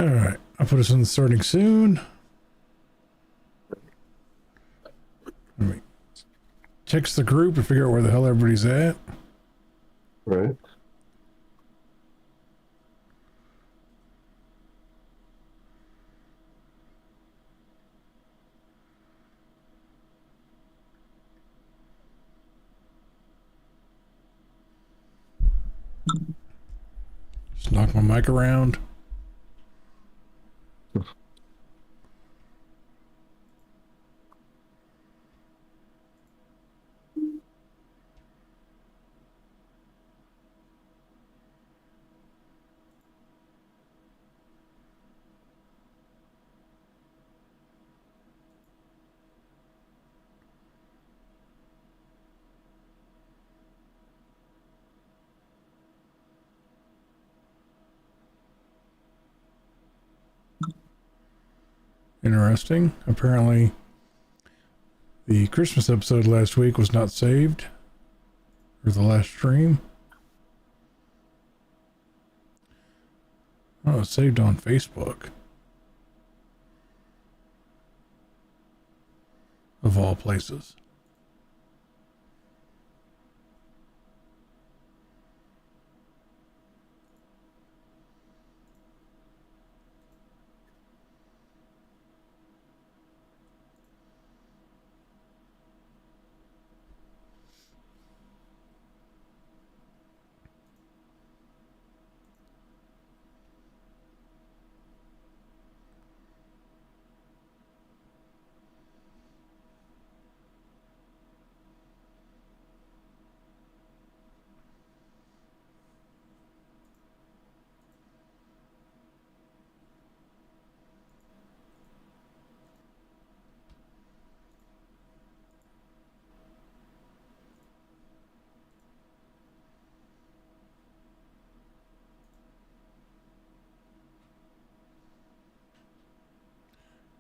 All right, I'll put us in starting soon. Let me text the group and figure out where the hell everybody's at. Right. Just knock my mic around. Interesting. Apparently, the Christmas episode last week was not saved. Or the last stream. Oh, it's saved on Facebook. Of all places.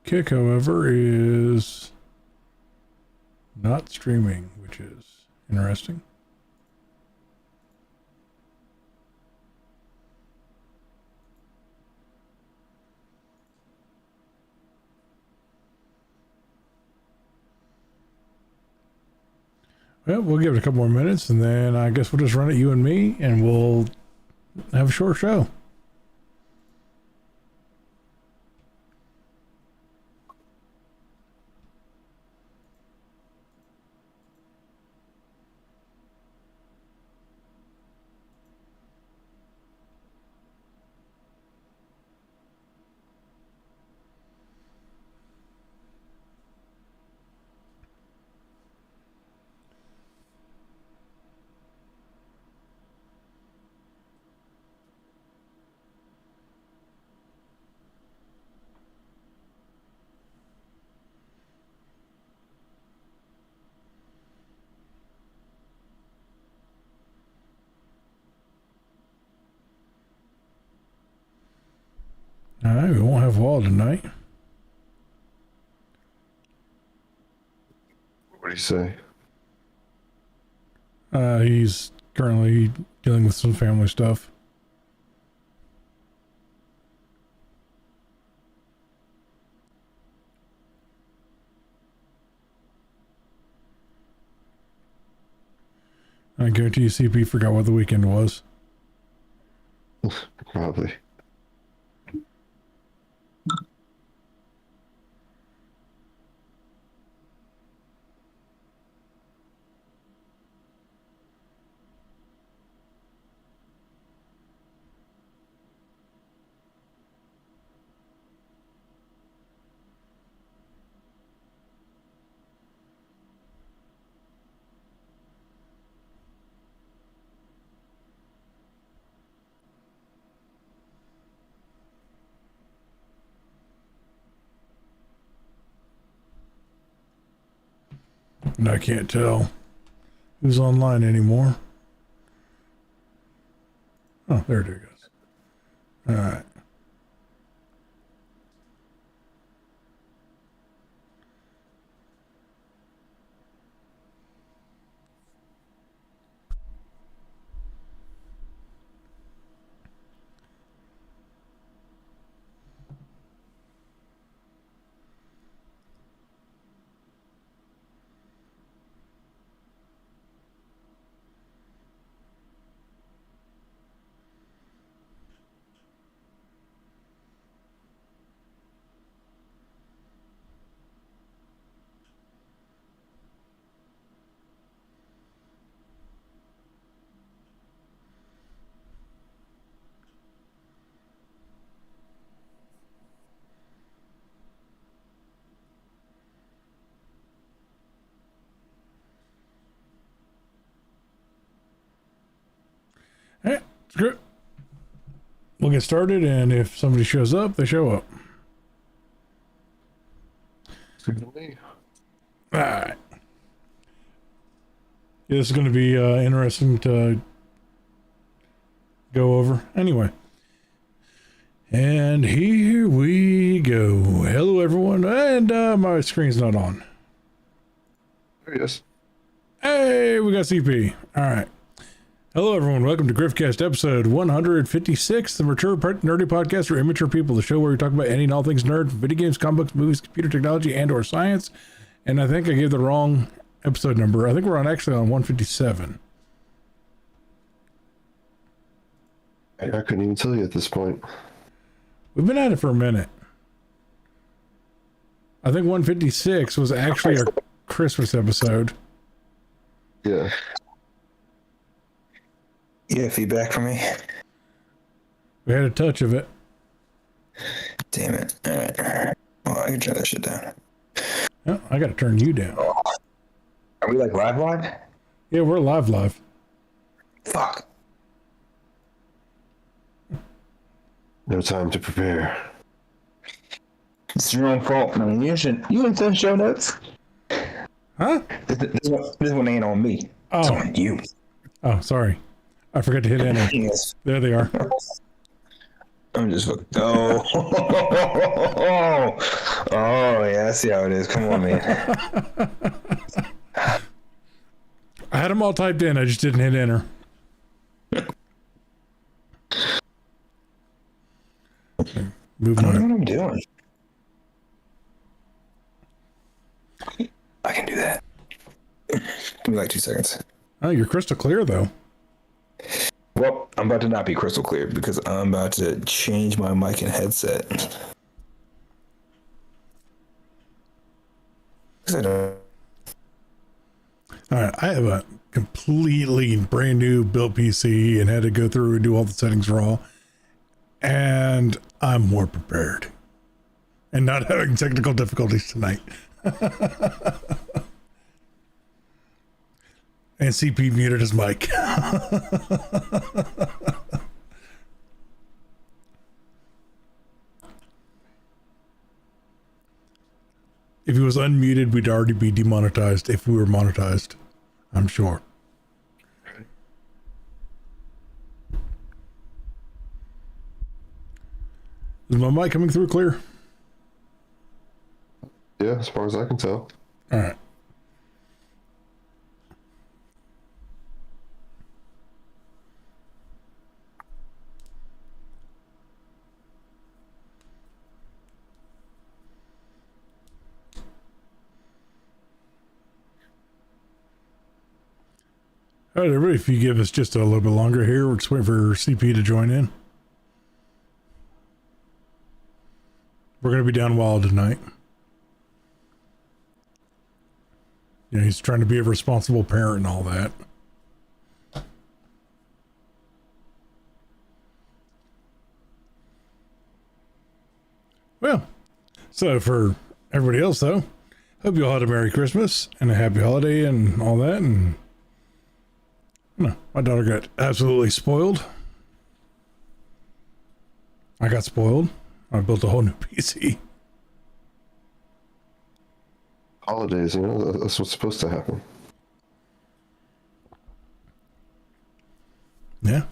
Kick, however, is not streaming, which is interesting. Well, we'll give it a couple more minutes, and then I guess we'll just run it, you and me, and we'll have a short show. All right, we won't have Wall tonight. What do you say? He's currently dealing with some family stuff. I guarantee you CP forgot what the weekend was. Probably. And I can't tell who's online anymore. Oh, there it goes. All right. Script. We'll get started, and if somebody shows up, they show up. Me. All right. Yeah, this is going to be interesting to go over. Anyway. And here we go. Hello, everyone. And my screen's not on. There he is. Hey, we got CP. All right. Hello, everyone. Welcome to Griffcast episode 156, the mature nerdy podcast for immature people, the show where we talk about any and all things nerd, video games, comic books, movies, computer technology, and or science. And I think I gave the wrong episode number. I think we're actually on 157. I couldn't even tell you at this point. We've been at it for a minute. I think 156 was actually our Christmas episode. Yeah. Yeah, feedback from me. We had a touch of it. Damn it. All right. Well, I can turn that shit down. Oh, I got to turn you down. Are we like live? Yeah, we're live. Fuck. No time to prepare. It's your own fault, man. You didn't send show notes. Huh? This one ain't on me. It's Oh. on you. Oh, sorry. I forgot to hit enter. Yes. There they are. I'm just fucking. Oh. Oh, yeah, I see how it is. Come on, man. I had them all typed in. I just didn't hit enter. Move I don't know on. what I'm doing. I can do that. Give me like 2 seconds. Oh, you're crystal clear, though. Well, I'm about to not be crystal clear because I'm about to change my mic and headset. 'Cause I don't. All right. I have a completely brand new built PC and had to go through and do all the settings raw. And I'm more prepared. And not having technical difficulties tonight. And CP muted his mic. If he was unmuted, we'd already be demonetized if we were monetized. I'm sure. Is my mic coming through clear? Yeah, as far as I can tell. All right. All right, everybody, if you give us just a little bit longer here, we're just waiting for CP to join in. We're going to be down wild tonight. You know, he's trying to be a responsible parent and all that. Well, so for everybody else, though, hope you all had a Merry Christmas and a Happy Holiday and all that. And no, my daughter got absolutely spoiled. I got spoiled. I built a whole new PC. Holidays, that's what's supposed to happen. Yeah.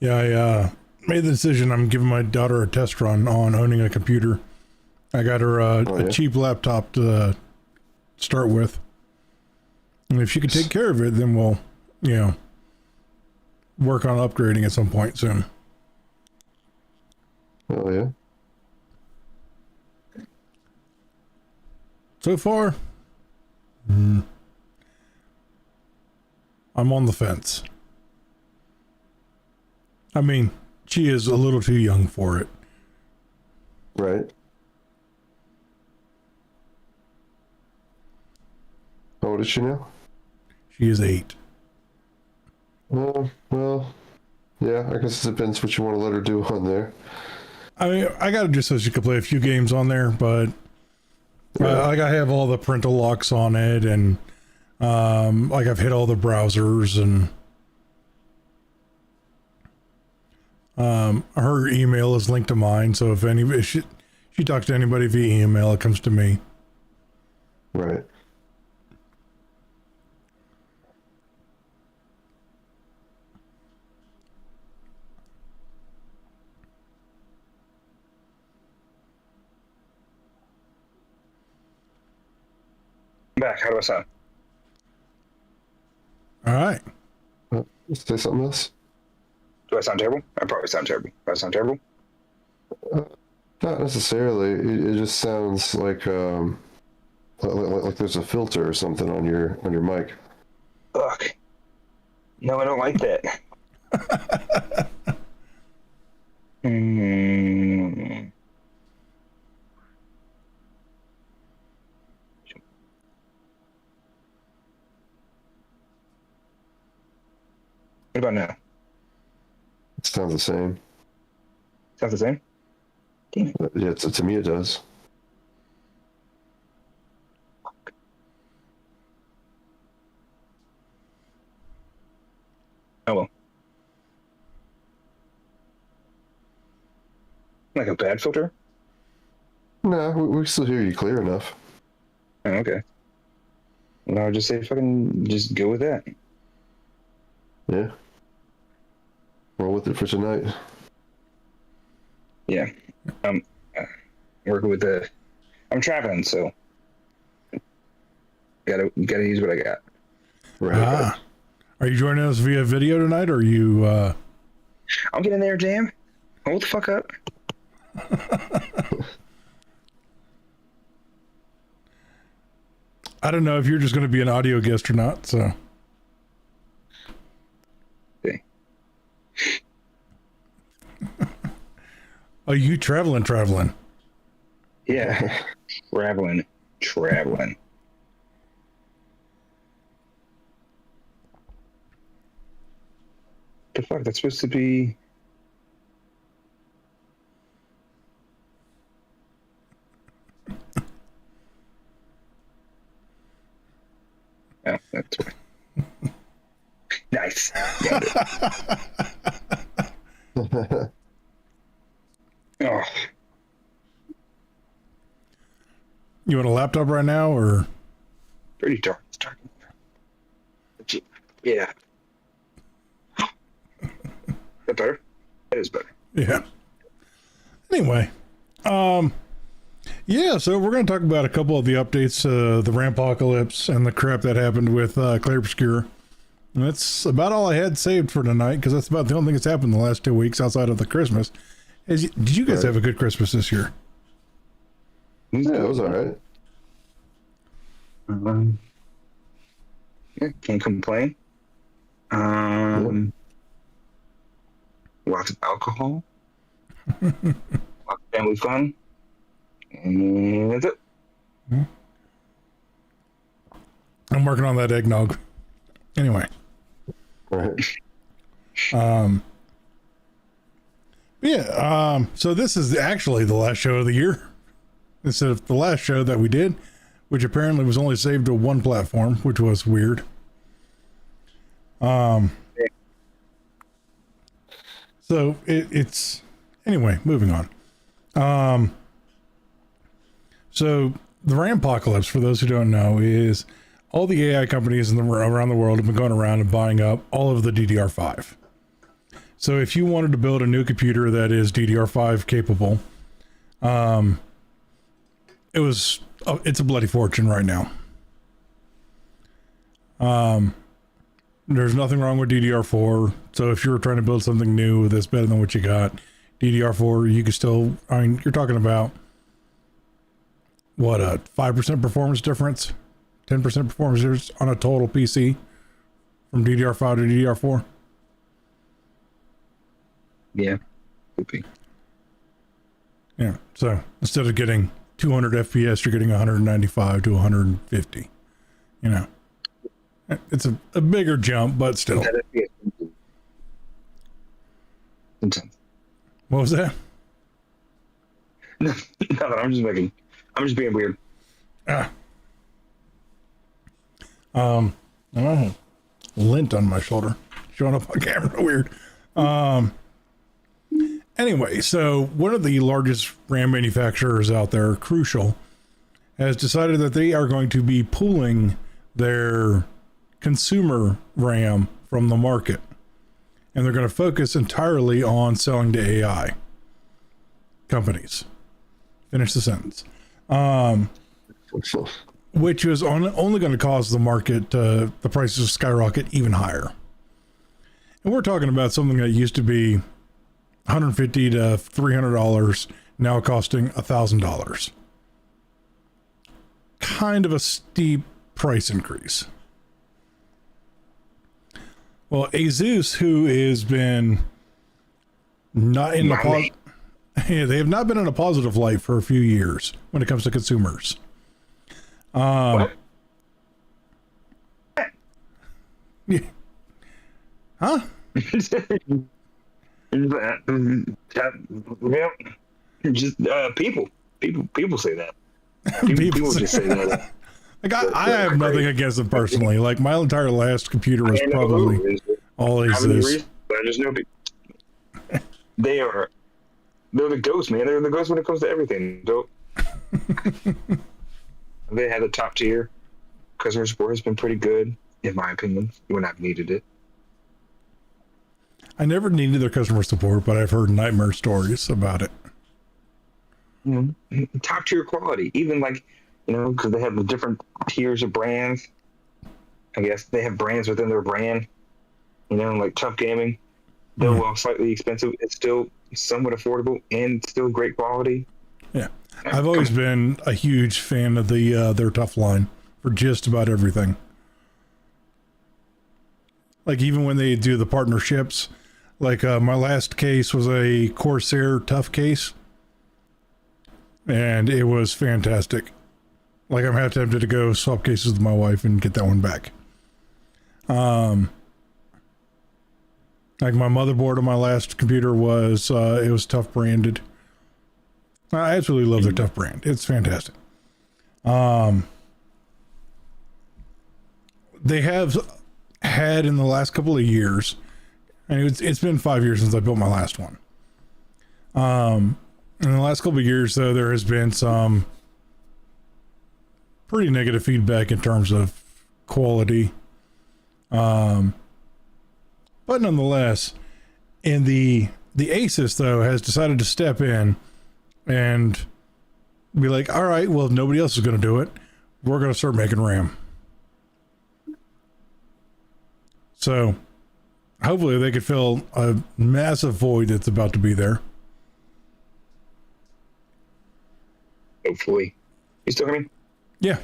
Yeah, I made the decision. I'm giving my daughter a test run on owning a computer. I got her a cheap laptop to start with. And if she can take care of it, then we'll, work on upgrading at some point soon. Oh, yeah. So far, I'm on the fence. I mean, she is a little too young for it. Right. How old is she now? She is 8. Well, yeah, I guess it depends what you want to let her do on there. I mean, I got it just so she could play a few games on there, but I have all the parental locks on it, and Like I've hit all the browsers and her email is linked to mine. So if she talks to anybody via email, it comes to me. Right. Back. How do I sound? All right. Say something else. Do I sound terrible? I probably sound terrible. Do I sound terrible? Not necessarily. It just sounds like there's a filter or something on your mic. Ugh. No, I don't like that. What about now? It sounds the same. Sounds the same? Damn it. Yeah, to me it does. Oh well. Like a bad filter? No, we still hear you clear enough. Oh, okay. Well, I'll just say fucking just go with that. Yeah. Roll with it for tonight. Yeah. Working with I'm traveling, so gotta use what I got. Right. Are you joining us via video tonight, or are you I'm getting there, Jam. Hold the fuck up. I don't know if you're just going to be an audio guest or not, so. Okay. Oh, you traveling? Yeah. Traveling. The fuck? That's supposed to be. Oh, that's right. Nice. Got it. Oh, You want a laptop right now, or? pretty dark. It's dark in here. Yeah. That better? That is better. Yeah. Anyway, yeah, so we're going to talk about a couple of the updates, the Rampocalypse and the crap that happened with Clear Obscure. And that's about all I had saved for tonight, because that's about the only thing that's happened in the last 2 weeks outside of the Christmas. Did you guys have a good Christmas this year? Yeah, it was all right. Yeah, can't complain. Lots of alcohol. Lots of family fun. And that's it. I'm working on that eggnog. Anyway. Right. So this is actually the last show of the year. Instead of the last show that we did, which apparently was only saved to one platform, which was weird. So it's anyway, moving on. So the Rampocalypse, for those who don't know, is all the AI companies around the world have been going around and buying up all of the DDR5. So if you wanted to build a new computer that is DDR5 capable, it's a bloody fortune right now. There's nothing wrong with DDR4. So if you're trying to build something new that's better than what you got, DDR4, you can still, you're talking about what, a 5% performance difference, 10% performance difference on a total PC from DDR5 to DDR4. Yeah. Could be. Yeah. So instead of getting 200 FPS, you're getting 195 to 150. You know, it's a bigger jump, but still. Intense. What was that? No, I'm just being weird. I have lint on my shoulder, showing up on camera. Weird. Anyway, so one of the largest RAM manufacturers out there, Crucial, has decided that they are going to be pulling their consumer RAM from the market. And they're going to focus entirely on selling to AI companies. Finish the sentence. Which is only going to cause the market, the prices to skyrocket even higher. And we're talking about something that used to be $150 to $300, now costing $1,000. Kind of a steep price increase. Well, Asus, who has been not in the they have not been in a positive light for a few years when it comes to consumers. What? Yeah. Huh? Just people say that. People just say that. Like I have nothing against them personally. Like my entire last computer was probably all Asus. I just know they're the ghosts, man. They're the ghosts when it comes to everything. They had a top tier. Customer support has been pretty good, in my opinion, when I've needed it. I never needed their customer support, but I've heard nightmare stories about it. Top tier quality, even because they have the different tiers of brands. I guess they have brands within their brand. Like Tough Gaming, though while slightly expensive, it's still somewhat affordable and still great quality. Yeah, I've always been a huge fan of their Tough line for just about everything. Like even when they do the partnerships, like my last case was a Corsair Tough case, and it was fantastic. Like I'm half tempted to go swap cases with my wife and get that one back. Like my motherboard on my last computer was it was Tough branded. I absolutely love their Tough brand. It's fantastic. They have had in the last couple of years, and it's been 5 years since I built my last one. In the last couple of years, though, there has been some pretty negative feedback in terms of quality. But nonetheless, and the Asus, though, has decided to step in and be like, all right, well, if nobody else is going to do it, we're going to start making RAM. So hopefully they could fill a massive void that's about to be there. Hopefully. You still hear me? Yeah.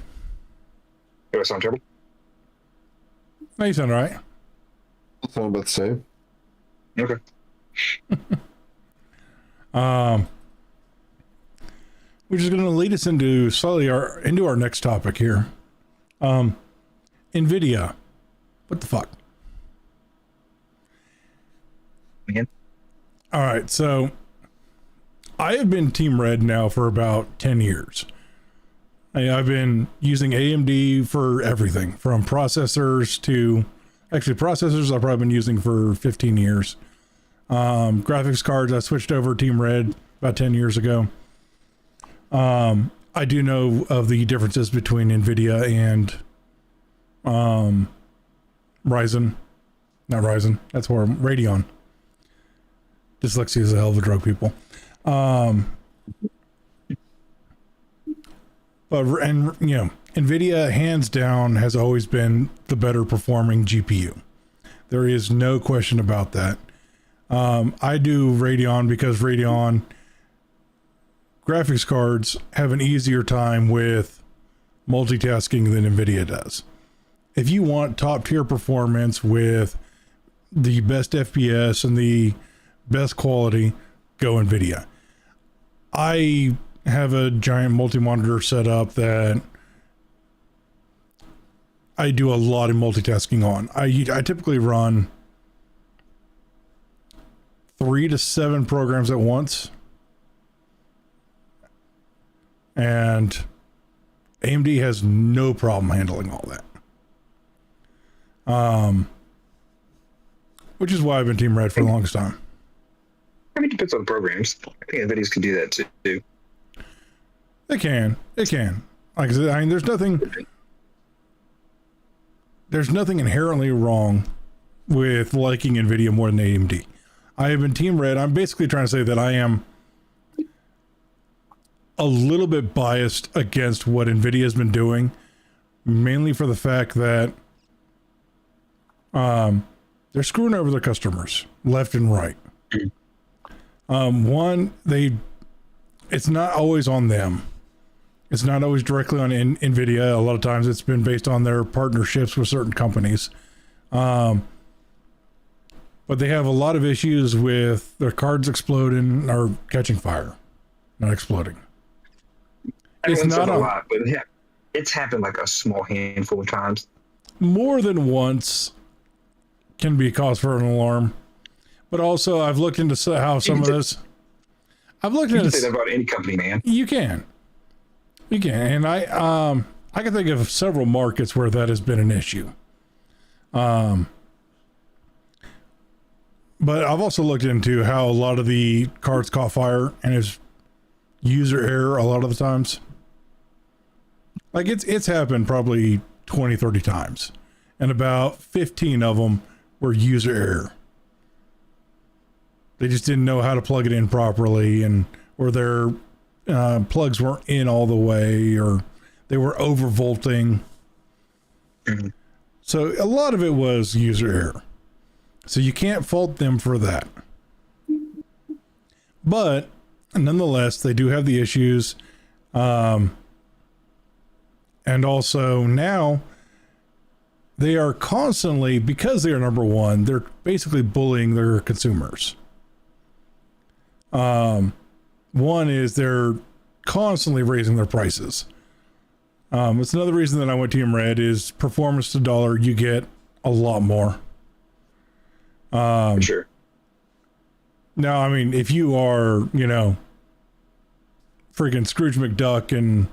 Do I sound terrible? No, you sound all right. I sound about the same. Okay. Which is going to lead us into into our next topic here. NVIDIA. What the fuck? Again? All right, so I have been Team Red now for about 10 years. I've been using AMD for everything, from processors to... Actually, processors I've probably been using for 15 years. Graphics cards, I switched over Team Red about 10 years ago. I do know of the differences between NVIDIA and Ryzen. Not Ryzen, that's where Radeon. Dyslexia is a hell of a drug, people. NVIDIA hands down has always been the better performing GPU. There is no question about that. I do Radeon because Radeon graphics cards have an easier time with multitasking than NVIDIA does. If you want top tier performance with the best FPS and the best quality, go NVIDIA. I have a giant multi-monitor setup that I do a lot of multitasking on. I typically run 3 to 7 programs at once. And AMD has no problem handling all that. Which is why I've been Team Red for the longest time. I mean, it depends on the programs. I think NVIDIA's can do that too. It can. Like I said, I mean, there's nothing inherently wrong with liking NVIDIA more than AMD. I have been Team Red. I'm basically trying to say that I am a little bit biased against what NVIDIA has been doing, mainly for the fact that they're screwing over their customers left and right. It's not always on them. It's not always directly on NVIDIA. A lot of times it's been based on their partnerships with certain companies. But they have a lot of issues with their cards exploding or catching fire, not exploding. It's not a lot, but yeah, it's happened like a small handful of times. More than once can be cause for an alarm. But also, I've looked into how some of this. I've looked into. You can say that about any company, man. You can, and I can think of several markets where that has been an issue. But I've also looked into how a lot of the cards caught fire, and it's user error a lot of the times. Like it's happened probably 20, 30 times, and about 15 of them were user error. They just didn't know how to plug it in properly, or their plugs weren't in all the way, or they were overvolting. Mm-hmm. So a lot of it was user error. So you can't fault them for that. But nonetheless, they do have the issues. And also now they are constantly, because they are number one, they're basically bullying their consumers. One is they're constantly raising their prices. It's another reason that I went Team Red is performance to dollar. You get a lot more. Sure. Now, I mean, if you are, freaking Scrooge McDuck and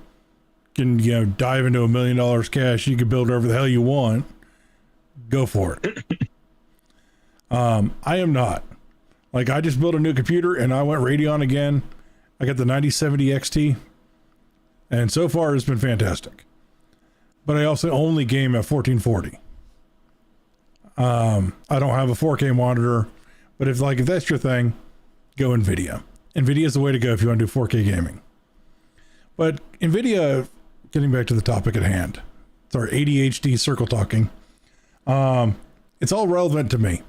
can, dive into $1 million cash, you can build whatever the hell you want. Go for it. I am not. Like, I just built a new computer and I went Radeon again. I got the 9070 XT. And so far it's been fantastic. But I also only game at 1440. I don't have a 4K monitor, but if that's your thing, go NVIDIA. NVIDIA is the way to go if you want to do 4K gaming. But NVIDIA, getting back to the topic at hand, it's our ADHD circle talking. It's all relevant to me.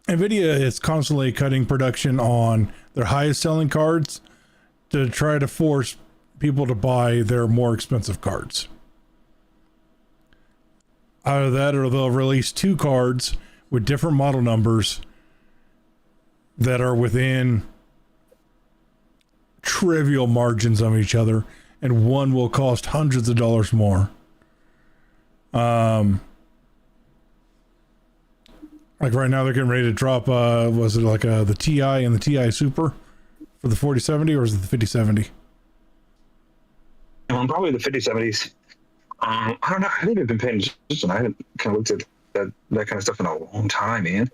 NVIDIA is constantly cutting production on their highest selling cards to try to force people to buy their more expensive cards. Either that or they'll release two cards with different model numbers that are within trivial margins of each other, and one will cost hundreds of dollars more. Like right now they're getting ready to drop, was it like the TI and the TI Super for the 4070, or is it the 5070? Probably the 5070s. I don't know. I haven't even been paying attention. I haven't kind of looked at that kind of stuff in a long time, man.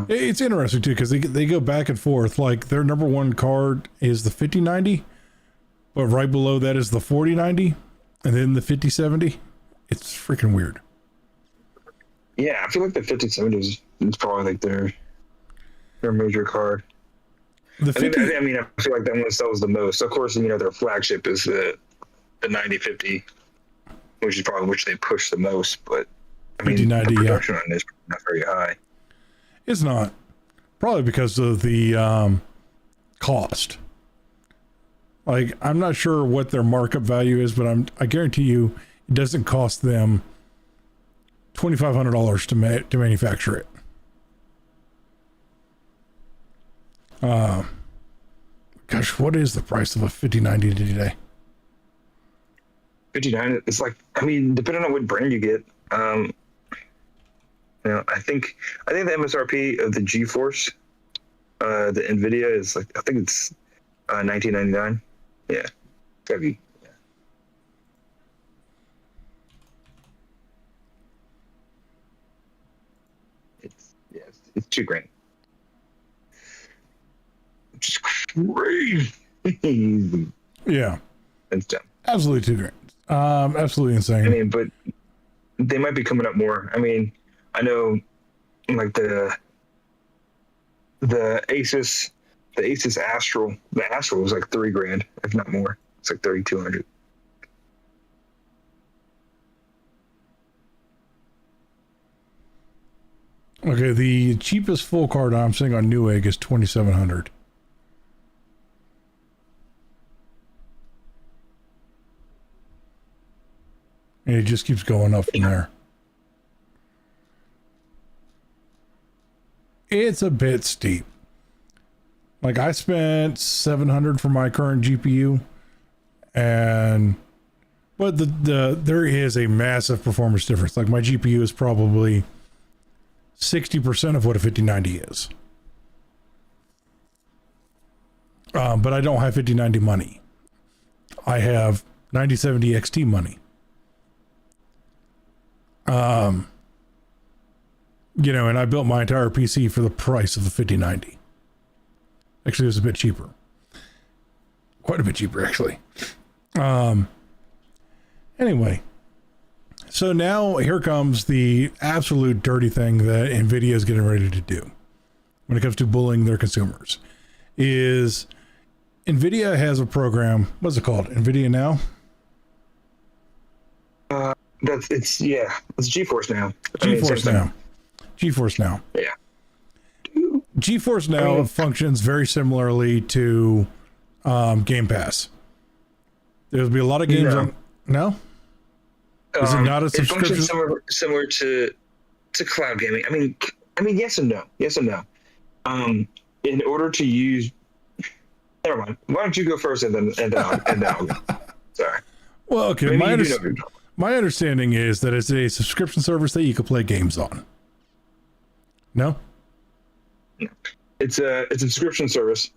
It's interesting too because they go back and forth. Like their number one card is the 5090, but right below that is the 4090, and then the 5070. It's freaking weird. Yeah, I feel like the 5070 is probably like their major card. I feel like that one sells the most. Of course, their flagship is the 9050, which is probably which they push the most. But I mean, the production on this is not very high. It's not, probably because of the cost. Like, I'm not sure what their markup value is, but I guarantee you it doesn't cost them $2,500 to manufacture it. Gosh, what is the price of a 5090 today? 59. It's like, depending on what brand you get, I think the MSRP of the GeForce, the NVIDIA is like, I think it's $19.99. Yeah. Gotta be, it's $2,000. Which is crazy. Yeah. That's dumb. Absolutely $2,000. Absolutely insane. I mean, but they might be coming up more. I mean, I know like the Asus Astral, the Astral was like $3,000, if not more. It's like 3,200. Okay, the cheapest full card I'm seeing on Newegg is $2,700. And it just keeps going up from there. It's a bit steep. Like I spent $700 for my current GPU, but there is a massive performance difference. Like my GPU is probably 60% of what a 5090 is. But I don't have 5090 money. I have 9070 XT money. And I built my entire PC for the price of the 5090. Actually, it was a bit cheaper. Quite a bit cheaper, actually. Anyway. So now here comes the absolute dirty thing that NVIDIA is getting ready to do when it comes to bullying their consumers. Is NVIDIA has a program, what's it called? NVIDIA Now? It's GeForce Now. GeForce Now. GeForce Now. Yeah. GeForce Now functions very similarly to Game Pass. There'll be a lot of games on. No? Is it not a subscription? It functions similar to cloud gaming. I mean, yes and no. Yes and no. In order to use, never mind. Why don't you go first and then I'll go. Sorry. Well, okay. My understanding is that it's a subscription service that you can play games on. No? It's a subscription service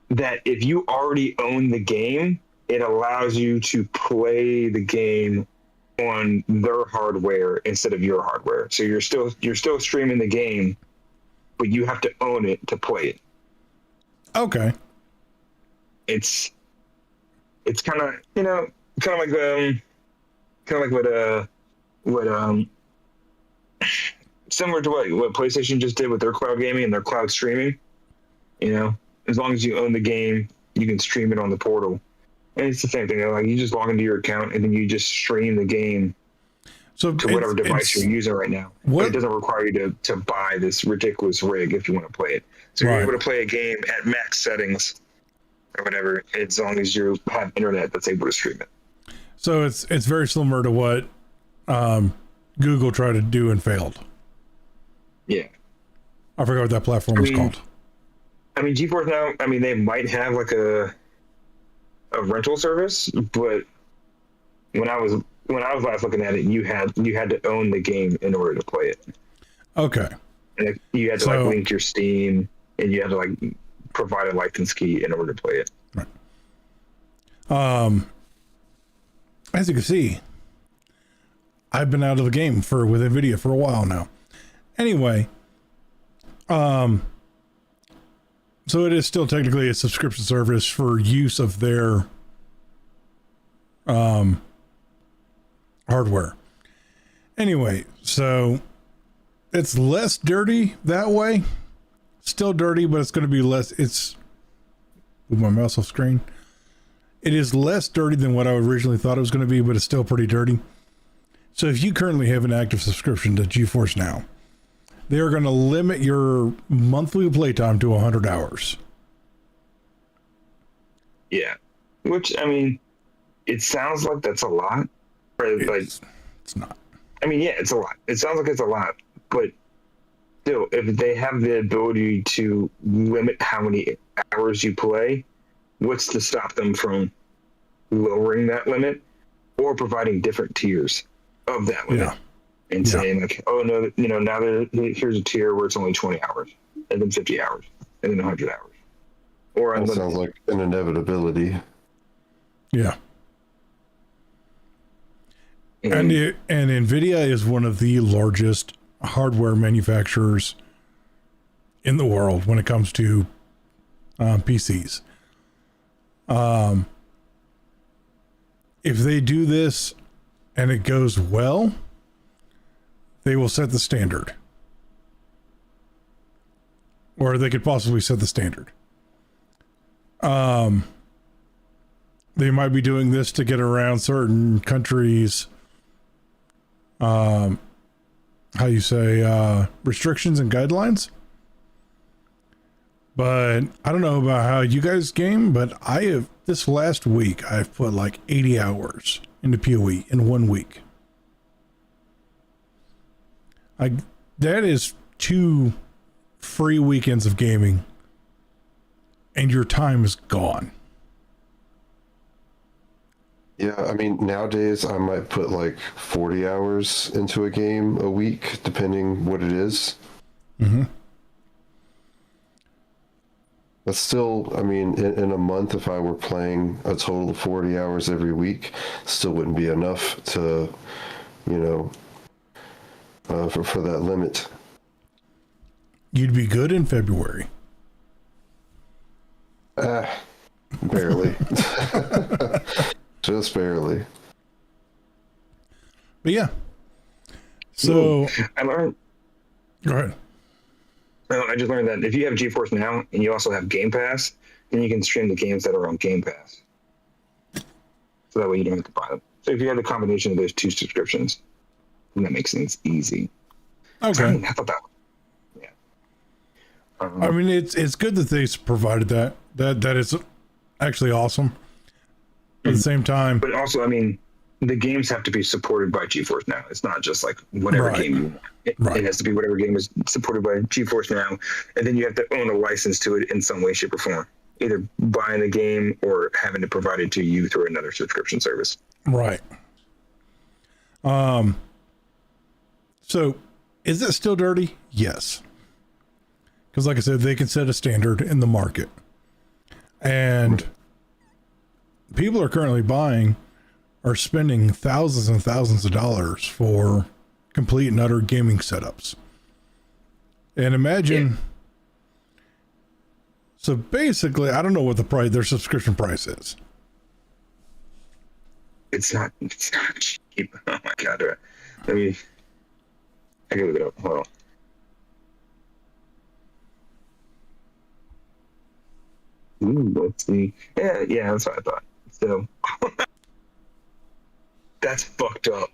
that if you already own the game, it allows you to play the game on their hardware instead of your hardware. So you're still streaming the game, but you have to own it to play it. Okay. It's kind of like what similar to what PlayStation just did with their cloud gaming and their cloud streaming. As long as you own the game, you can stream it on the portal. And it's the same thing. Like you just log into your account and then you just stream the game to whatever device you're using right now. It doesn't require you to buy this ridiculous rig if you want to play it. So you're able to play a game at max settings or whatever, as long as you have internet that's able to stream it. So it's very similar to what Google tried to do and failed. Yeah. I forgot what that platform was called. GeForce Now, they might have like a rental service, but when I was last looking at it, you had to own the game in order to play it. Okay. And you had to link your Steam, and you had to provide a license key in order to play it. Right. As you can see, I've been out of the game with NVIDIA for a while now. Anyway, so it is still technically a subscription service for use of their hardware. Anyway, so it's less dirty that way. Still dirty, but it's going to be less. It's with my mouse off screen. It is less dirty than what I originally thought it was going to be, but it's still pretty dirty. So if you currently have an active subscription to GeForce Now, they are going to limit your monthly playtime to 100 hours. Yeah. Which, it sounds like that's a lot. It's not. It's a lot. It sounds like it's a lot. But still, if they have the ability to limit how many hours you play, what's to stop them from lowering that limit or providing different tiers of that limit? Yeah. And saying oh no, now here's a tier where it's only 20 hours, and then 50 hours, and then 100 hours, or that sounds like an inevitability. Yeah. And And nvidia is one of the largest hardware manufacturers in the world when it comes to PCs. If they do this and it goes well, they will set the standard. Or they could possibly set the standard. They might be doing this to get around certain countries' restrictions and guidelines. But I don't know about how you guys game, but I have this last week I've put like 80 hours into PoE in 1 week. That is 2 free weekends of gaming, and your time is gone. Yeah, I mean, nowadays I might put like 40 hours into a game a week, depending what it is. Mm-hmm. But still, I mean, in a month, if I were playing a total of 40 hours every week, still wouldn't be enough to, for that limit. You'd be good in February. Barely. Just barely. But yeah. So I learned. Go ahead. I just learned that if you have GeForce Now and you also have Game Pass, then you can stream the games that are on Game Pass. So that way you don't have to buy them. So if you have the combination of those 2 subscriptions, then that makes things easy. Okay. I thought that. Yeah. I mean, it's good that they provided that. That is actually awesome. At the same time, but also, I mean, the games have to be supported by GeForce Now. It's not just like whatever game you want. It has to be whatever game is supported by GeForce Now, and then you have to own a license to it in some way, shape, or form. Either buying the game or having it provided to you through another subscription service. Right. So, is it still dirty? Yes. Because, like I said, they can set a standard in the market, and people are currently spending thousands and thousands of dollars for complete and utter gaming setups. And imagine, so basically, I don't know what their subscription price is. It's not cheap. Oh my God. I can look it up. Hold on. Ooh, let's see. Yeah, that's what I thought. So that's fucked up.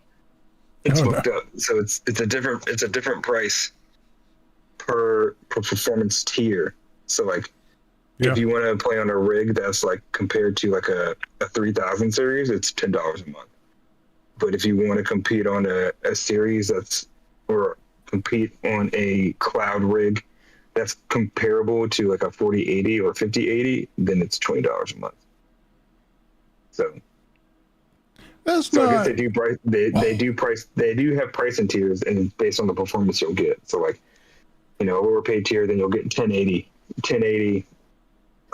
It's fucked up. So it's a different price per performance tier. So like if you want to play on a rig that's like compared to like a 3000 series, it's $10 a month. But if you want to compete on a series or compete on a cloud rig that's comparable to like a 4080 or 5080, then it's $20 a month. So that's I guess they do have pricing tiers, and it's based on the performance you'll get. So like, a lower paid tier, then you'll get 1080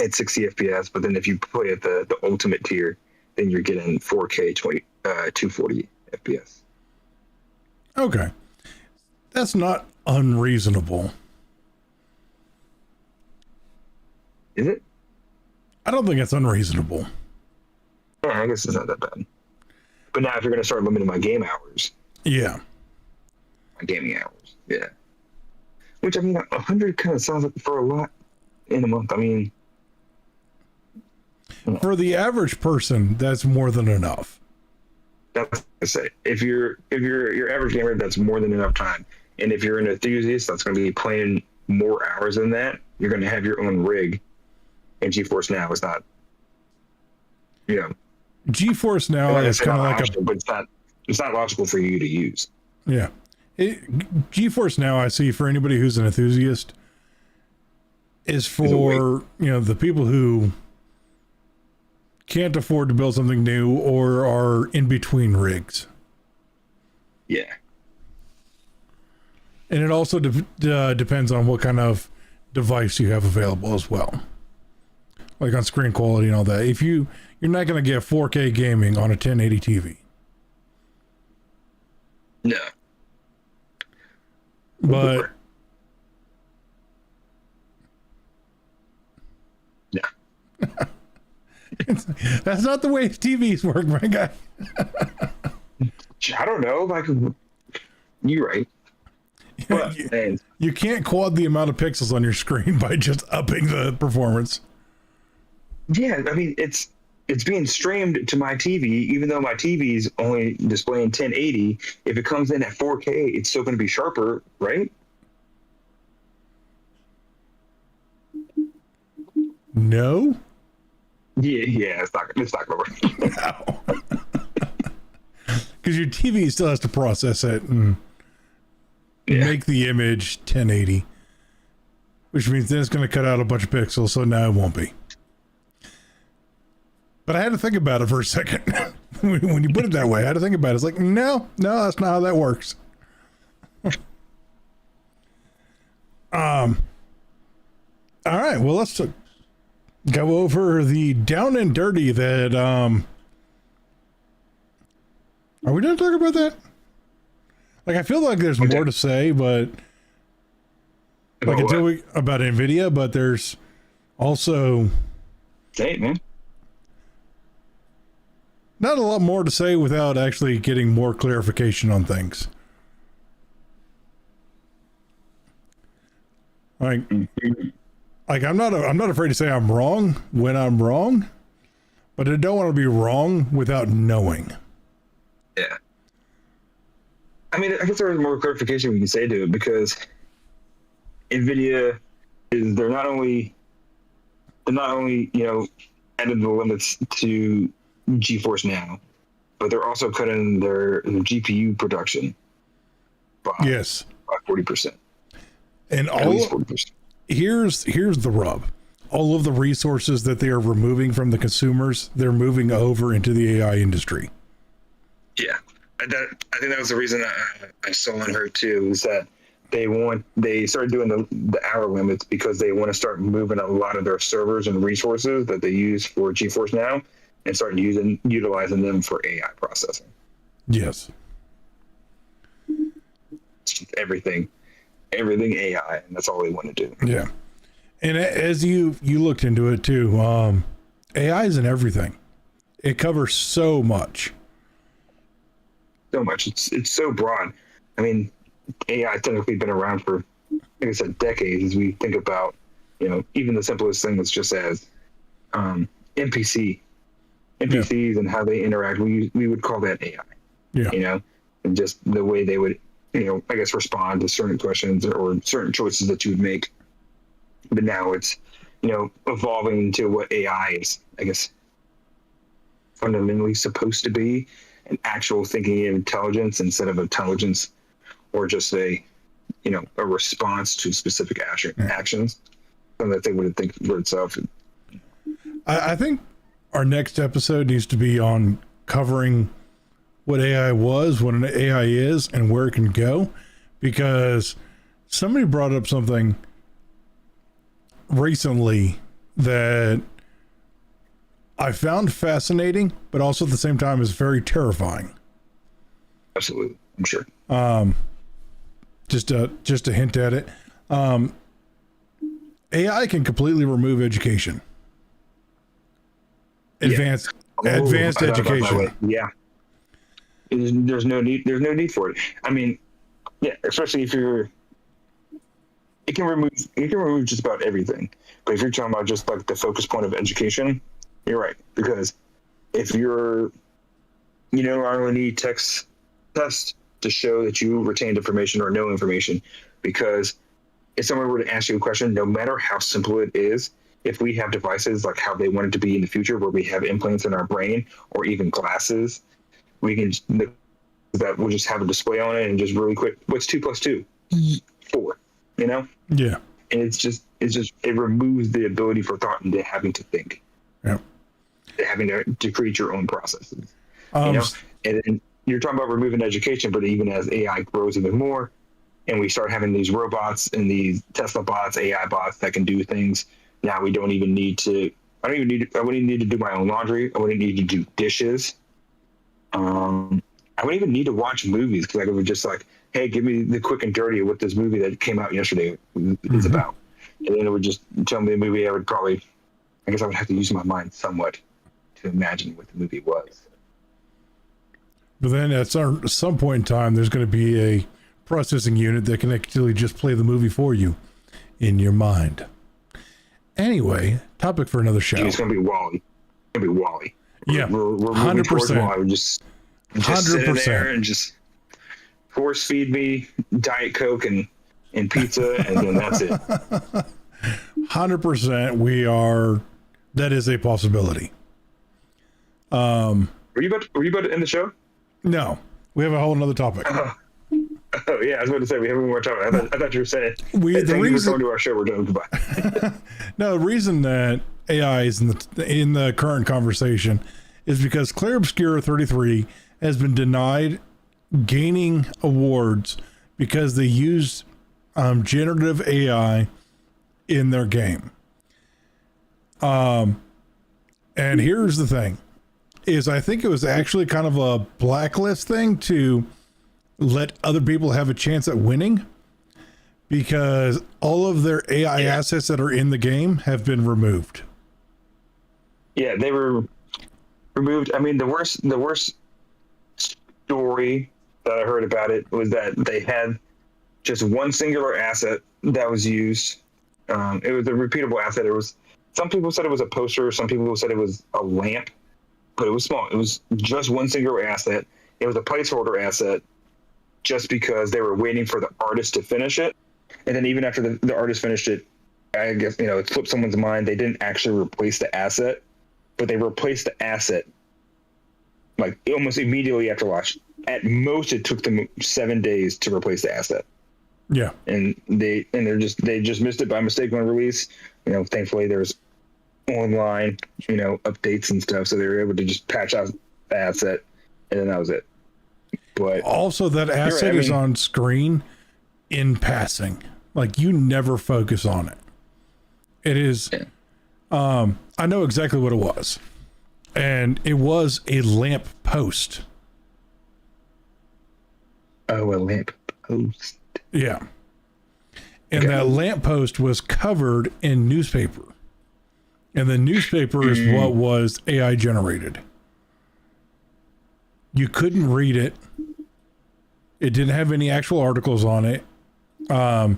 at 60 FPS. But then if you play at the ultimate tier, then you're getting 4K 240 FPS. Okay. That's not unreasonable. Is it? I don't think it's unreasonable. Yeah, I guess it's not that bad. But now if you're going to start limiting my game hours. Yeah. My gaming hours. Yeah. Which, I mean, 100 kind of sounds like for a lot in a month. I mean. For the average person, that's more than enough. That's what I say. If you're your average gamer, that's more than enough time. And if you're an enthusiast that's going to be playing more hours than that, you're going to have your own rig. And GeForce Now is not, GeForce Now is kind of like optional, but it's not logical for you to use. Yeah. GeForce Now, I see, for anybody who's an enthusiast, is for, the people who can't afford to build something new or are in between rigs. Yeah. And it also depends on what kind of device you have available as well. like on screen quality and all that. If you're not going to get 4K gaming on a 1080 TV. No. But yeah, that's not the way TVs work, my guy. I don't know. Like, you're right. But, you can't quad the amount of pixels on your screen by just upping the performance. Yeah, I mean, it's being streamed to my TV, even though my TV is only displaying 1080. If it comes in at 4K, it's still going to be sharper, right? No. Yeah, it's not going to work. No. Because your TV still has to process it and make the image 1080, which means then it's going to cut out a bunch of pixels. So now it won't be. But I had to think about it for a second. When you put it that way, I had to think about it. It's like, no, that's not how that works. All right. Well, let's go over the down and dirty that, are we going to talk about that? Like, I feel like there's more to say, but like about NVIDIA, but there's also man. Not a lot more to say without actually getting more clarification on things. Like I'm not afraid to say I'm wrong when I'm wrong, but I don't want to be wrong without knowing. Yeah. I mean, I guess there is more clarification we can say to it, because NVIDIA they're not only added the limits to GeForce Now, but they're also cutting their GPU production by 40%. And at least 40%. Here's the rub. All of the resources that they are removing from the consumers, they're moving over into the AI industry. Yeah. I think that was the reason I saw and heard too, is that they started doing the hour limits because they want to start moving a lot of their servers and resources that they use for GeForce Now and start utilizing them for AI processing. Yes. Everything AI, and that's all they want to do. Yeah. And as you looked into it too, AI is in everything. It covers so much. So much. It's so broad. I mean, AI has technically been around for, like I said, decades. As we think about, even the simplest thing is just as NPCs and how they interact. We would call that AI. Yeah. And just the way they would, I guess, respond to certain questions or certain choices that you would make. But now it's, evolving into what AI is, I guess, fundamentally supposed to be, an actual thinking intelligence instead of intelligence, or just a response to specific actions, something that they would think for itself. I think our next episode needs to be on covering what AI was, what an AI is, and where it can go, because somebody brought up something recently that I found fascinating, but also at the same time is very terrifying. Absolutely, I'm sure. Just to hint at it, AI can completely remove education. Advanced education. Yeah. There's no need for it. I mean, yeah, especially if it can remove just about everything. But if you're talking about just like the focus point of education, you're right. Because if you're, I only need tests to show that you retained information or know information, because if someone were to ask you a question, no matter how simple it is, if we have devices like how they want it to be in the future, where we have implants in our brain or even glasses, we can that will just have a display on it and just really quick, what's 2 + 2? 4, Yeah. And it removes the ability for thought into having to think. Yeah. Having to create your own processes. And then you're talking about removing education, but even as AI grows even more, and we start having these robots and these Tesla bots, AI bots that can do things, now we don't even need to I wouldn't need to do my own laundry. I wouldn't need to do dishes. I wouldn't even need to watch movies because I would just like, hey, give me the quick and dirty of what this movie that came out yesterday is about. And then it would just tell me the movie. I guess I would have to use my mind somewhat to imagine what the movie was. But then at some point in time, there's going to be a processing unit that can actually just play the movie for you in your mind. Anyway, topic for another show. It's going to be Wally. It's going to be Wally. Yeah, we're moving towards Wally. We're just 100%. sit in there and just force feed me Diet Coke and pizza, and then that's it. 100%. We are. That is a possibility. Were you about to end the show? No, we have a whole another topic. Oh yeah, I was about to say we have one more topic. I thought you were saying the reason going to our show, we're doing goodbye. No, the reason that AI is in the current conversation is because Claire Obscura 33 has been denied gaining awards because they used generative AI in their game. And here's the thing. I think it was actually kind of a blacklist thing to let other people have a chance at winning because all of their AI assets that are in the game have been removed. Yeah, they were removed. I mean, the worst story that I heard about it was that they had just one singular asset that was used. It was a repeatable asset. Some people said it was a poster. Some people said it was a lamp. But it was small. It was just one singular asset. It was a placeholder asset just because they were waiting for the artist to finish it. And then even after the artist finished it, I guess, it flipped someone's mind. They didn't actually replace the asset, but they replaced the asset like almost immediately after launch. At most, it took them 7 days to replace the asset. Yeah. And they just missed it by mistake on release. Thankfully there's online, updates and stuff, so they were able to just patch out the asset, and then that was it. But also, that asset is on screen in passing, like you never focus on it. It is. Yeah. I know exactly what it was, and it was a lamp post. Oh, a lamp post. Yeah, and that lamp post was covered in newspaper. And the newspaper is what was AI generated. You couldn't read it. It didn't have any actual articles on it. And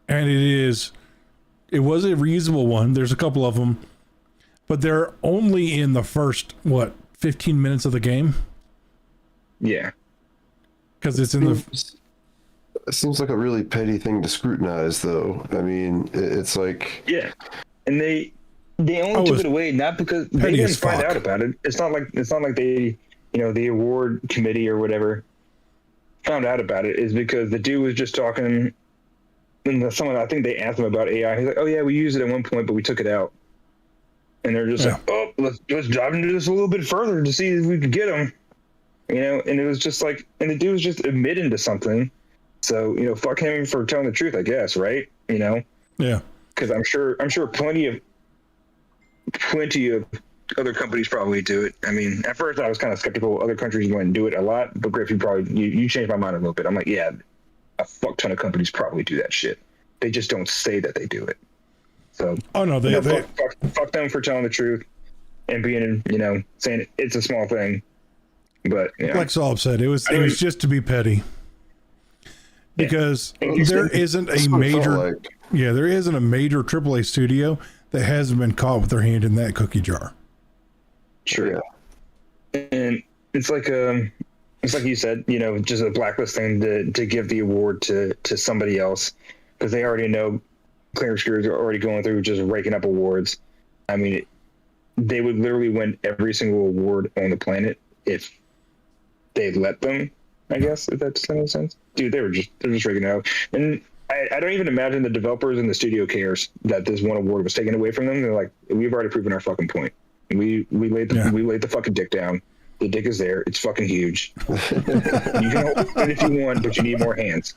it was a reasonable one. There's a couple of them, but they're only in the first, 15 minutes of the game? Yeah. Because it's in the... It seems like a really petty thing to scrutinize, though. I mean, it's like... Yeah. And they only took it away not because they didn't find out about it. It's not like they, the award committee or whatever found out about it. Is because the dude was just talking, and I think they asked him about AI. He's like, "Oh yeah, we used it at one point, but we took it out." And they're just like, "Oh, let's dive into this a little bit further to see if we could get him." And it was just like, and the dude was just admitting to something. So fuck him for telling the truth, I guess, right? Yeah. Because I'm sure plenty of other companies probably do it. I mean, at first I was kind of skeptical other countries wouldn't do it a lot, but Griff, you changed my mind a little bit. I'm like, yeah, a fuck ton of companies probably do that shit. They just don't say that they do it. So, fuck them for telling the truth and being, saying it's a small thing. But like Saul said, it was just to be petty. Because there isn't a major AAA studio that hasn't been caught with their hand in that cookie jar. True. Yeah. And it's like you said, just a blacklist thing to give the award to somebody else because they already know Claire Obscura are already going through just raking up awards. I mean, they would literally win every single award on the planet if they'd let them, I guess, if that makes sense. Dude, they're just raking it out. And I don't even imagine the developers in the studio cares that this one award was taken away from them. They're like, we've already proven our fucking point. We laid the fucking dick down. The dick is there. It's fucking huge. You can hold it if you want, but you need more hands.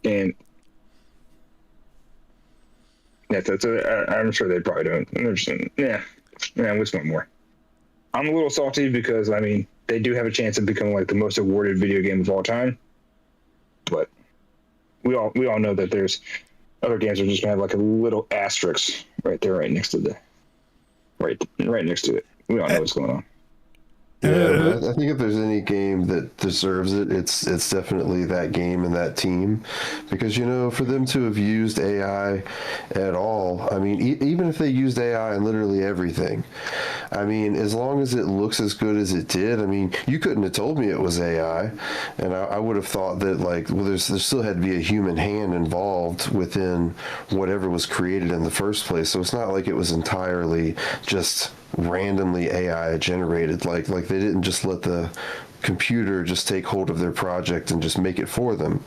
And Yeah, I'm sure they probably don't. Yeah, what's one more? I'm a little salty because I mean they do have a chance of becoming like the most awarded video game of all time, but we all know that there's other games that are just gonna have like a little asterisk right there, right next to it. We all know what's going on. Yeah, I think if there's any game that deserves it, it's definitely that game and that team, because for them to have used AI at all, I mean, even if they used AI in literally everything, I mean, as long as it looks as good as it did, I mean, you couldn't have told me it was AI, and I would have thought that there still had to be a human hand involved within whatever was created in the first place. So it's not like it was entirely just randomly AI generated. Like they didn't just let the computer just take hold of their project and just make it for them.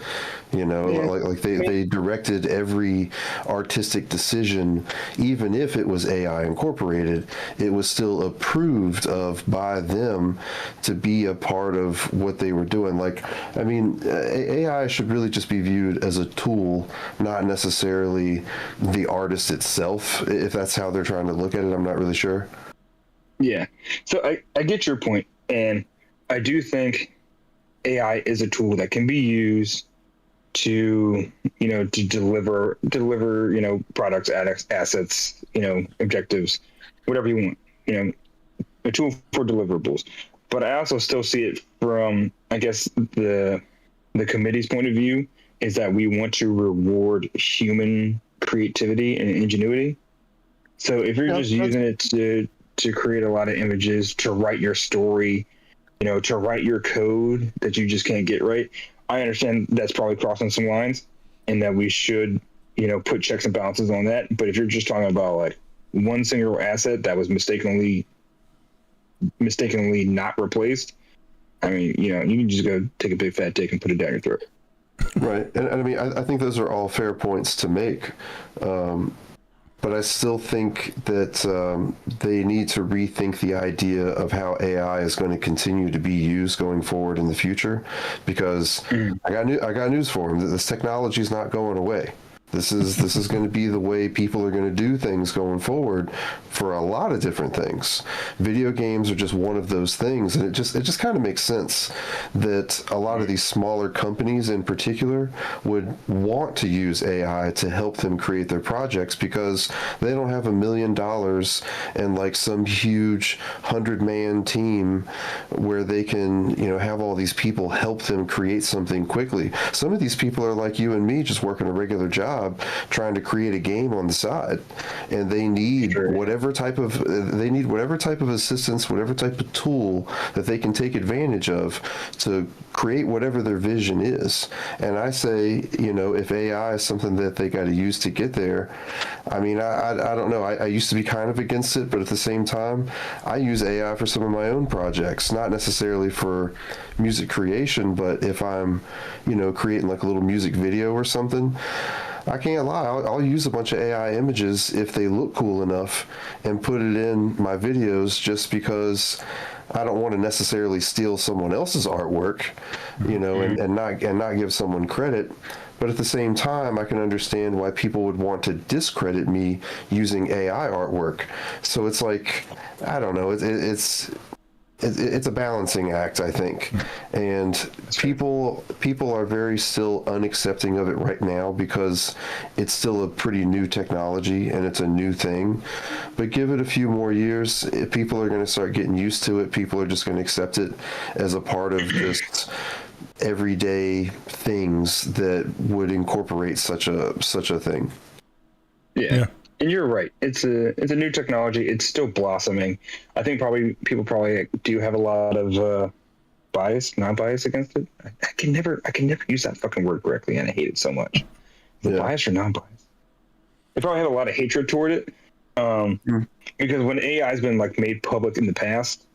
Like they directed every artistic decision, even if it was AI incorporated, it was still approved of by them to be a part of what they were doing. Like, I mean, AI should really just be viewed as a tool, not necessarily the artist itself, if that's how they're trying to look at it. I'm not really sure. Yeah. So I get your point, and I do think AI is a tool that can be used to deliver products, assets, objectives, whatever you want, a tool for deliverables. But I also still see it from, I guess, the committee's point of view is that we want to reward human creativity and ingenuity. So if you're just using it to create a lot of images, to write your story, to write your code that you just can't get right, I understand that's probably crossing some lines and that we should, put checks and balances on that. But if you're just talking about like one single asset that was mistakenly not replaced, I mean, you can just go take a big fat dick and put it down your throat. Right. And I mean, I think those are all fair points to make. But I still think that they need to rethink the idea of how AI is going to continue to be used going forward in the future, because I got news for them. This technology is not going away. This is going to be the way people are going to do things going forward for a lot of different things. Video games are just one of those things, and it just kind of makes sense that a lot of these smaller companies in particular would want to use AI to help them create their projects, because they don't have $1 million and like some huge 100-man team where they can have all these people help them create something quickly. Some of these people are like you and me, just working a regular job, trying to create a game on the side, and they need whatever type of assistance, whatever type of tool that they can take advantage of to create whatever their vision is. And I say, if AI is something that they got to use to get there, I mean, I don't know. I used to be kind of against it, but at the same time, I use AI for some of my own projects, not necessarily for music creation, but if I'm, creating like a little music video or something, I can't lie, I'll use a bunch of AI images if they look cool enough and put it in my videos, just because I don't want to necessarily steal someone else's artwork, and not give someone credit. But at the same time, I can understand why people would want to discredit me using AI artwork. So it's like, I don't know, it's a balancing act, I think. And people are very still unaccepting of it right now, because it's still a pretty new technology and it's a new thing. But give it a few more years, people are going to start getting used to it. People are just going to accept it as a part of just everyday things that would incorporate such a thing. Yeah. And you're right. It's a new technology. It's still blossoming. I think people do have a lot of non-bias against it. I can never use that fucking word correctly, and I hate it so much. Bias or non-bias? They probably have a lot of hatred toward it. Because when AI has been like made public in the past,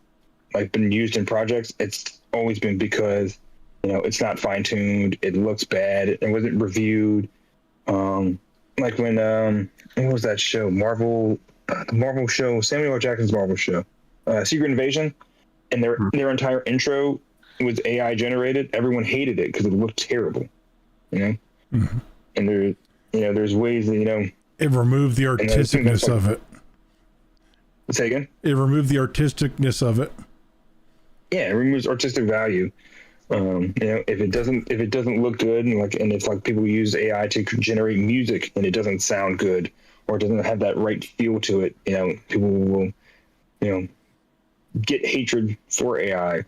like been used in projects, it's always been because it's not fine-tuned. It looks bad. It wasn't reviewed. Like when what was that show? The Marvel show, Samuel L. Jackson's Marvel show, Secret Invasion, and their entire intro was AI generated. Everyone hated it because it looked terrible, And there's ways that It removed the artisticness of it. Say again? It removed the artisticness of it. Yeah, it removes artistic value. If it doesn't look good, and if like people use AI to generate music and it doesn't sound good or it doesn't have that right feel to it, people will, get hatred for AI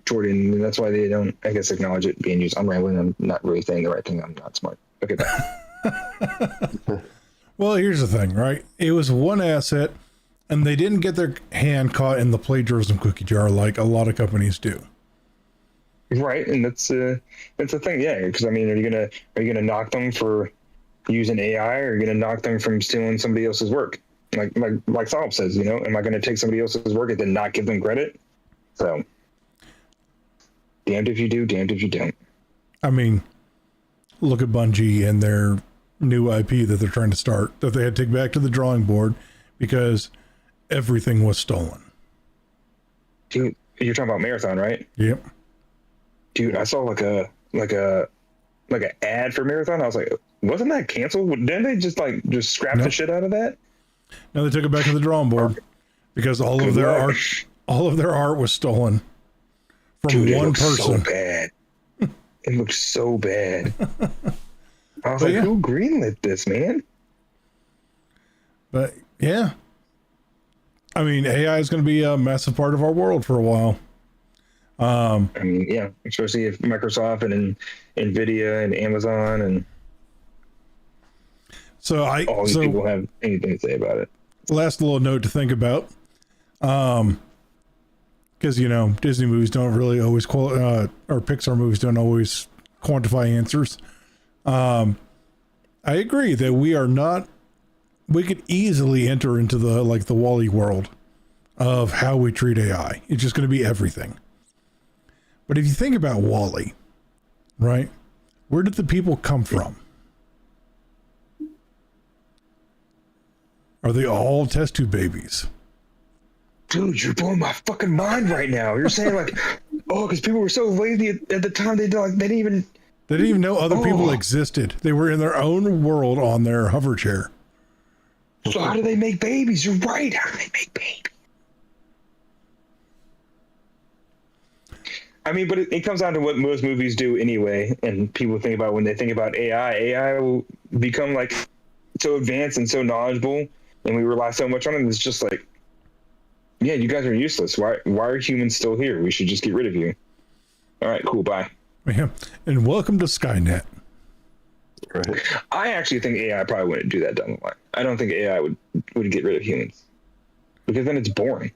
toward it, and that's why they don't, I guess, acknowledge it being used. I'm rambling. I'm not really saying the right thing. I'm not smart. Okay, bye. Well, here's the thing, right? It was one asset, and they didn't get their hand caught in the plagiarism cookie jar like a lot of companies do. Right, and that's the thing, yeah. Because I mean, are you gonna knock them for using AI, or are you gonna knock them from stealing somebody else's work? Like Saul says, am I gonna take somebody else's work and then not give them credit? So, damned if you do, damned if you don't. I mean, look at Bungie and their new IP that they're trying to start, that they had to take back to the drawing board because everything was stolen. Dude, you're talking about Marathon, right? Yep. Dude, I saw like an ad for Marathon. I was like, wasn't that canceled? Didn't they just scrap the shit out of that? No, they took it back to the drawing board because all of their art was stolen from one person. So bad. It looked so bad. I was yeah. Who greenlit this, man? But yeah, I mean, AI is going to be a massive part of our world for a while. I mean, yeah, especially if Microsoft and Nvidia and Amazon and all these people have anything to say about it. Last little note to think about, because Disney movies don't really always or Pixar movies don't always quantify answers. I agree that we could easily enter into the WALL-E world of how we treat AI. It's just going to be everything. But if you think about WALL-E, right? Where did the people come from? Are they all test tube babies? Dude, you're blowing my fucking mind right now. You're saying because people were so lazy at the time they didn't even know other people existed. They were in their own world on their hover chair. So how do they make babies? You're right. How do they make babies? I mean, but it comes down to what most movies do anyway, and people think about when they think about AI. AI will become so advanced and so knowledgeable, and we rely so much on it. It's just yeah, you guys are useless. Why are humans still here? We should just get rid of you. All right, cool, bye. Yeah, and welcome to Skynet. Right. I actually think AI probably wouldn't do that down the line. I don't think AI would get rid of humans because then it's boring,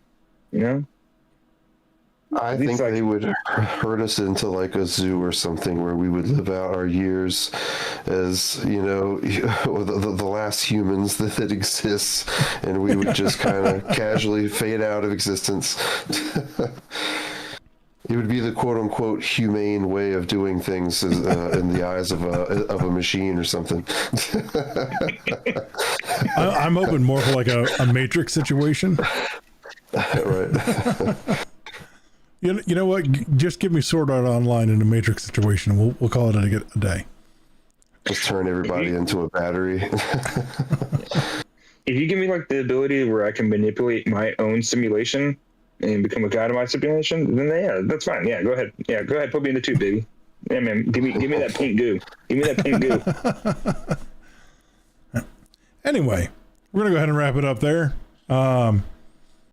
I think they would herd us into a zoo or something where we would live out our years as, the last humans that exists, and we would just kind of casually fade out of existence. It would be the quote-unquote humane way of doing things in the eyes of a machine or something. I'm hoping more for a Matrix situation. Right. You know what? Just give me Sword Art Online in a Matrix situation. We'll call it a day. Just turn everybody into a battery. If you give me the ability where I can manipulate my own simulation and become a god of my simulation, then yeah, that's fine. Yeah, go ahead. Yeah, go ahead. Put me in the tube, baby. Yeah, man. Give me that pink goo. Give me that pink goo. Anyway, we're gonna go ahead and wrap it up there.